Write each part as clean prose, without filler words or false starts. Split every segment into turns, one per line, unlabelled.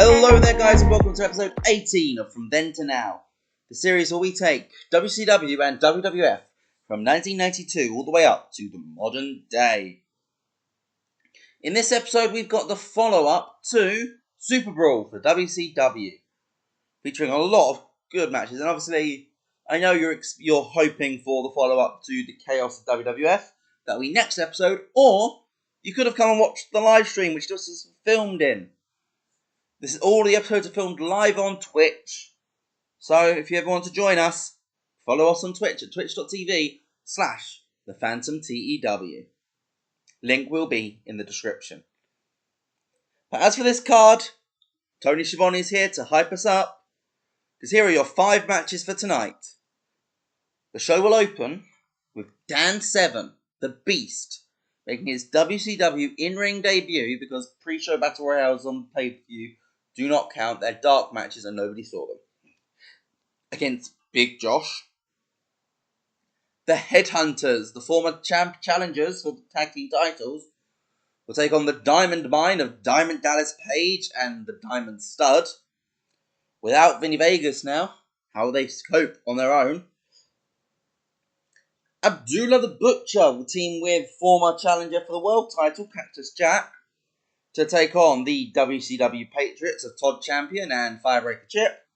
Hello there guys and welcome to episode 18 of From Then to Now, the series where we take WCW and WWF from 1992 all the way up to the modern day. In this episode we've got the follow-up to Super Brawl for WCW, featuring a lot of good matches, and obviously I know you're hoping for the follow-up to the Chaos of WWF. That'll be next episode, or you could have come and watched the live stream which this was filmed in. This is all the episodes are filmed live on Twitch. So if you ever want to join us, follow us on Twitch at twitch.tv/thephantomTEW. Link will be in the description. But as for this card, Tony Schiavone is here to hype us up, because here are your 5 matches for tonight. The show will open with Dan Severn, the Beast, making his WCW in-ring debut, because pre-show battle royales on pay-per-view do not count. They're dark matches and nobody saw them. Against Big Josh. The Headhunters, the former challengers for the tag team titles, will take on the Diamond Mine of Diamond Dallas Page and the Diamond Stud. Without Vinny Vegas now, how will they cope on their own? Abdullah the Butcher will team with former challenger for the world title, Cactus Jack, to take on the WCW Patriots of Todd Champion and Firebreaker Chip.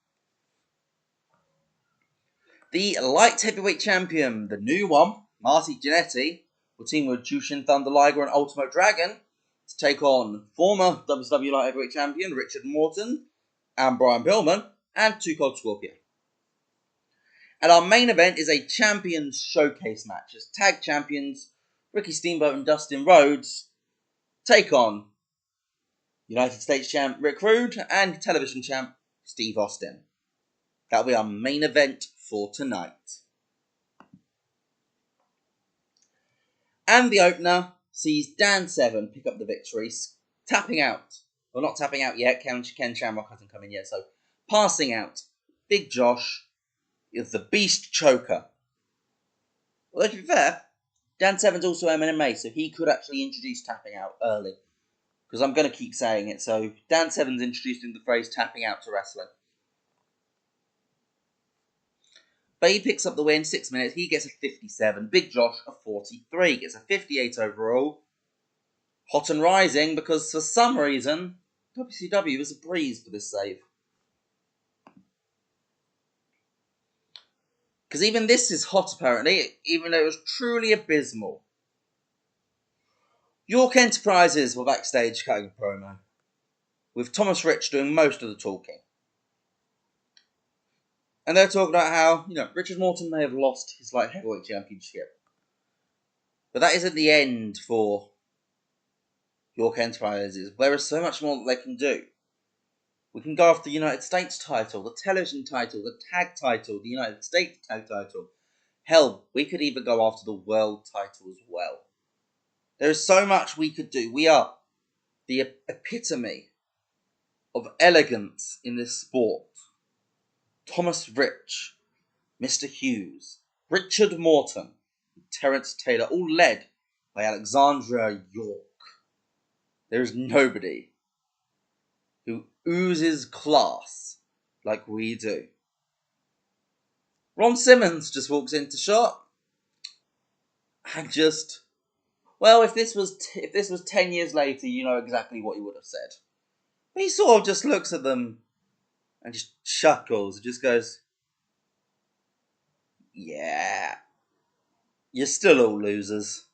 The light heavyweight champion, the new one, Marty Jannetty, will team with Jushin Thunder Liger and Ultimo Dragon to take on former WCW light heavyweight champion Richard Morton and Brian Pillman and Too Cold Scorpio. And our main event is a Champions Showcase match as tag champions Ricky Steamboat and Dustin Rhodes take on United States champ Rick Rude and television champ Steve Austin. That'll be our main event for tonight. And the opener sees Dan Severn pick up the victory, tapping out. Well, not tapping out yet. Ken Shamrock hasn't come in yet, so passing out Big Josh is the Beast Choker. Well, to be fair, Dan Severn's also MMA, so he could actually introduce tapping out early. Because I'm going to keep saying it, so Dan Severn's introducing the phrase tapping out to wrestling. But he picks up the win, 6 minutes, he gets a 57. Big Josh, a 43, gets a 58 overall. Hot and rising, because for some reason, WCW was a breeze for this save. Because even this is hot, apparently, even though it was truly abysmal. York Enterprises were backstage cutting a promo, with Thomas Rich doing most of the talking. And they're talking about how, Richard Morton may have lost his light heavyweight championship. But that isn't the end for York Enterprises. There is so much more that they can do. We can go after the United States title, the television title, the tag title, the United States tag title. Hell, we could even go after the world title as well. There is so much we could do. We are the epitome of elegance in this sport. Thomas Rich, Mr. Hughes, Richard Morton, and Terence Taylor, all led by Alexandra York. There is nobody who oozes class like we do. Ron Simmons just walks into shot and just... Well, if this was 10 years later, you know exactly what he would have said. But he sort of just looks at them and just chuckles and just goes, yeah, you're still all losers.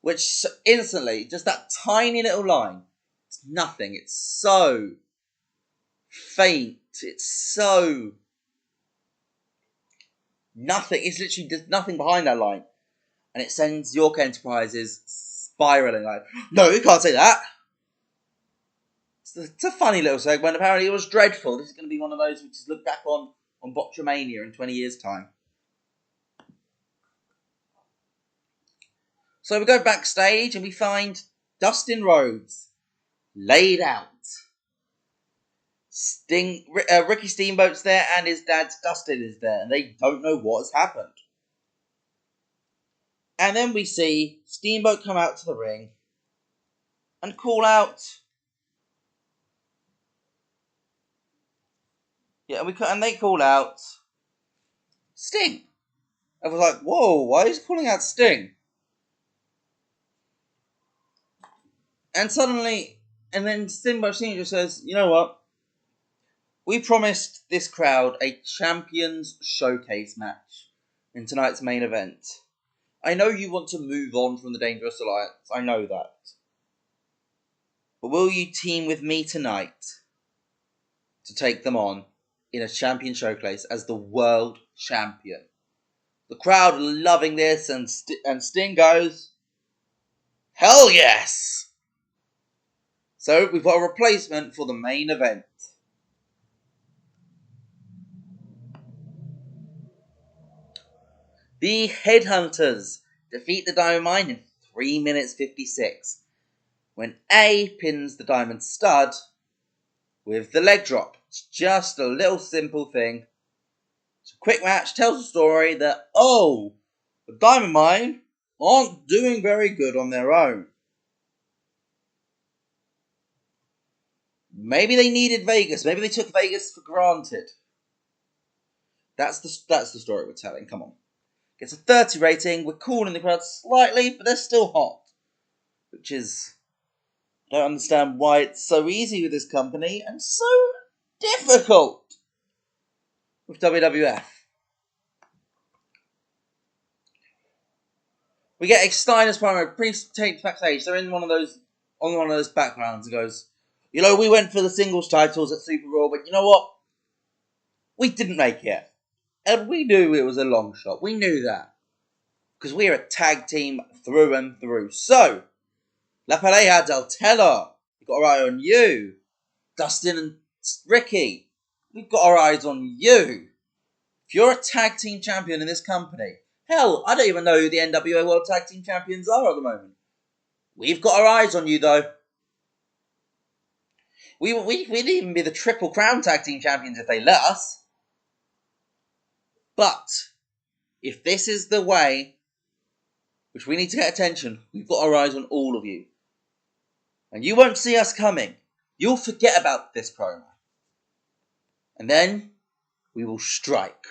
Which instantly, just that tiny little line, it's nothing. It's so faint. It's so nothing. It's literally just nothing behind that line. And it sends York Enterprises spiraling like, no, you can't say that. It's a funny little segment. Apparently it was dreadful. This is going to be one of those which is looked back on Botchamania in 20 years' time. So we go backstage and we find Dustin Rhodes laid out. Ricky Steamboat's there and his dad Dustin is there, and they don't know what has happened. And then we see Steamboat come out to the ring and call out Yeah, and they call out Sting. I was like, whoa, why is he calling out Sting? And suddenly, and then Sting Senior just says, you know what? We promised this crowd a Champions Showcase match in tonight's main event. I know you want to move on from the Dangerous Alliance. I know that. But will you team with me tonight to take them on in a Champion Showcase as the World Champion? The crowd are loving this, and Sting goes, hell yes! So we've got a replacement for the main event. The Headhunters defeat the Diamond Mine in 3 minutes 56 when A pins the Diamond Stud with the leg drop. It's just a little simple thing. It's a quick match, tells a story that, the Diamond Mine aren't doing very good on their own. Maybe they needed Vegas. Maybe they took Vegas for granted. That's the story we're telling. Come on. Gets a 30 rating. We're cooling the crowd slightly, but they're still hot. Which is... I don't understand why it's so easy with this company and so difficult with WWF. We get Steiner's promo pre-taped backstage. They're in one of those backgrounds and goes, we went for the singles titles at Super Raw, but you know what? We didn't make it. And we knew it was a long shot. We knew that. Because we're a tag team through and through. So, La Pareja del Telo, we've got our eye on you. Dustin and Ricky, we've got our eyes on you. If you're a tag team champion in this company, hell, I don't even know who the NWA World Tag Team Champions are at the moment. We've got our eyes on you, though. We'd even be the Triple Crown Tag Team Champions if they let us. But, if this is the way which we need to get attention, we've got our eyes on all of you. And you won't see us coming. You'll forget about this promo. And then, we will strike.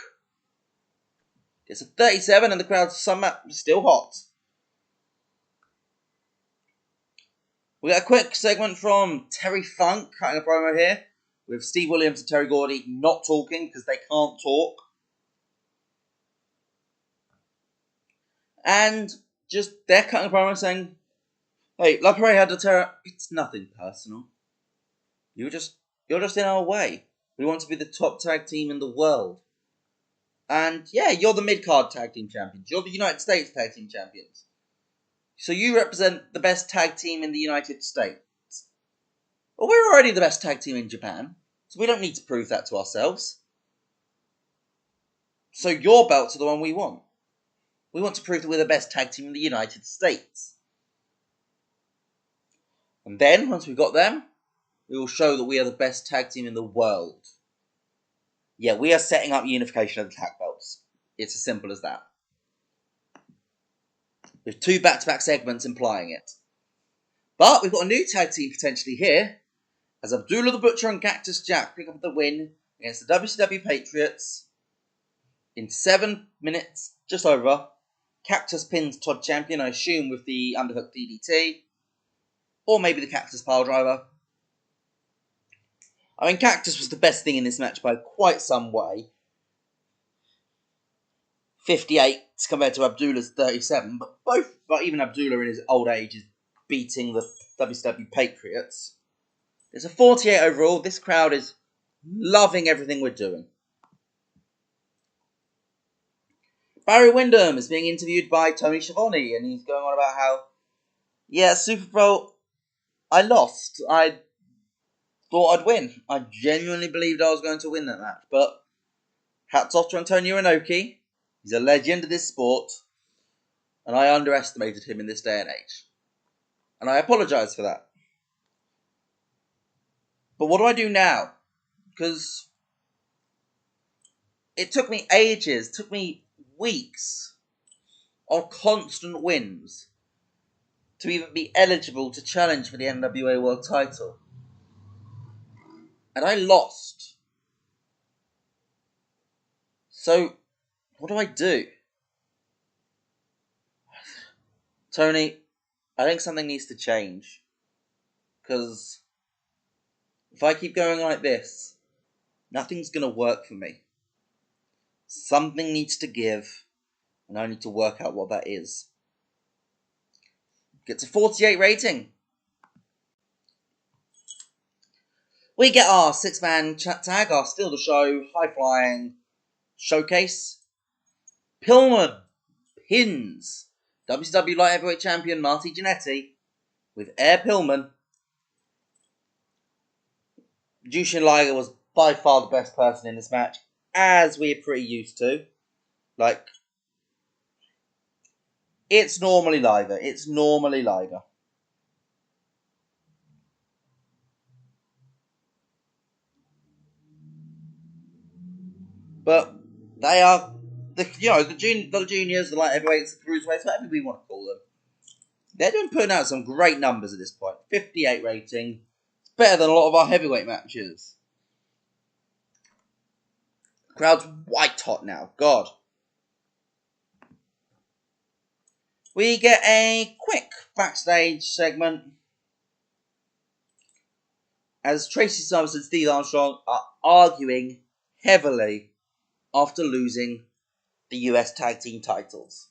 It's a 37 and the crowd's still hot. We got a quick segment from Terry Funk, cutting a promo here, with Steve Williams and Terry Gordy not talking because they can't talk. And just they're cutting a promo saying, hey, La Pareja del Terra, it's nothing personal. You're just in our way. We want to be the top tag team in the world. And yeah, you're the mid-card tag team champions. You're the United States tag team champions. So you represent the best tag team in the United States. Well, we're already the best tag team in Japan, so we don't need to prove that to ourselves. So your belts are the one we want. We want to prove that we're the best tag team in the United States. And then, once we've got them, we will show that we are the best tag team in the world. Yeah, we are setting up unification of the tag belts. It's as simple as that. With 2 back-to-back segments implying it. But we've got a new tag team potentially here, as Abdullah the Butcher and Cactus Jack pick up the win against the WCW Patriots in 7 minutes, just over. Cactus pins Todd Champion, I assume, with the underhook DDT. Or maybe the Cactus Piledriver. I mean, Cactus was the best thing in this match by quite some way. 58 compared to Abdullah's 37, but even Abdullah in his old age is beating the WCW Patriots. It's a 48 overall. This crowd is loving everything we're doing. Barry Windham is being interviewed by Tony Schiavone, and he's going on about how, Super Bowl, I lost. I thought I'd win. I genuinely believed I was going to win that match, but hats off to Antonio Inoki. He's a legend of this sport, and I underestimated him in this day and age. And I apologise for that. But what do I do now? Because it took me ages, took me weeks of constant wins to even be eligible to challenge for the NWA World title. And I lost. So, what do I do? Tony, I think something needs to change. Because if I keep going like this, nothing's going to work for me. Something needs to give, and I need to work out what that is. Gets a 48 rating. We get our 6-man chat tag, our Steal the Show, high-flying showcase. Pillman pins WCW Light Heavyweight Champion Marty Jannetty with Air Pillman. Jushin Liger was by far the best person in this match, as we're pretty used to. Like, it's normally Liger. It's normally Liger. But they are the juniors, the light heavyweights, the cruiserweights, whatever we want to call them. They're doing putting out some great numbers at this point. 58 rating. It's better than a lot of our heavyweight matches. Crowd's white hot now. God. We get a quick backstage segment as Tracy Summers and Steve Armstrong are arguing heavily after losing the US Tag Team titles.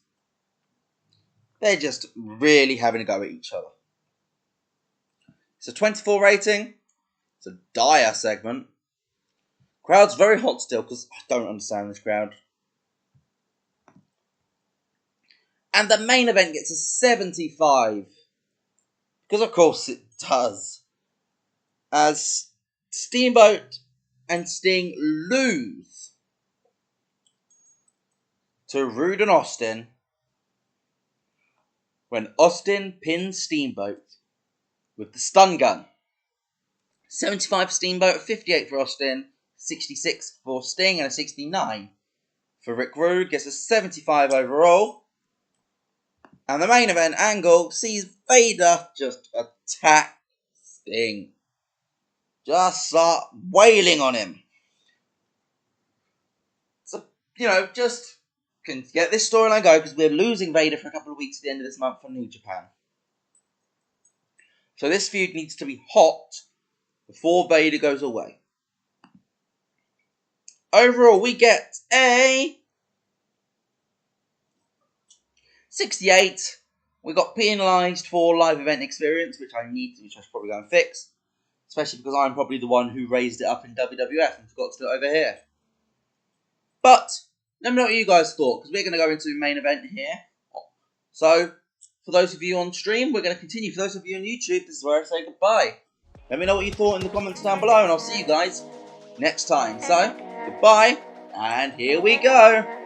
They're just really having a go at each other. It's a 24 rating. It's a dire segment. Crowd's very hot still because I don't understand this crowd. And the main event gets a 75. Because of course it does. As Steamboat and Sting lose to Rude and Austin when Austin pins Steamboat with the stun gun. 75 for Steamboat, 58 for Austin, 66 for Sting, and a 69 for Rick Rude. Gets a 75 overall. And the main event angle sees Vader just attack Sting. Just start wailing on him. So, just can get this storyline going because we're losing Vader for a couple of weeks at the end of this month from New Japan. So this feud needs to be hot before Vader goes away. Overall, we get a 68. We got penalised for live event experience, which I should probably go and fix. Especially because I'm probably the one who raised it up in WWF and forgot to do it over here. But, let me know what you guys thought, because we're going to go into the main event here. So, for those of you on stream, we're going to continue. For those of you on YouTube, this is where I say goodbye. Let me know what you thought in the comments down below, and I'll see you guys next time. So, goodbye, and here we go.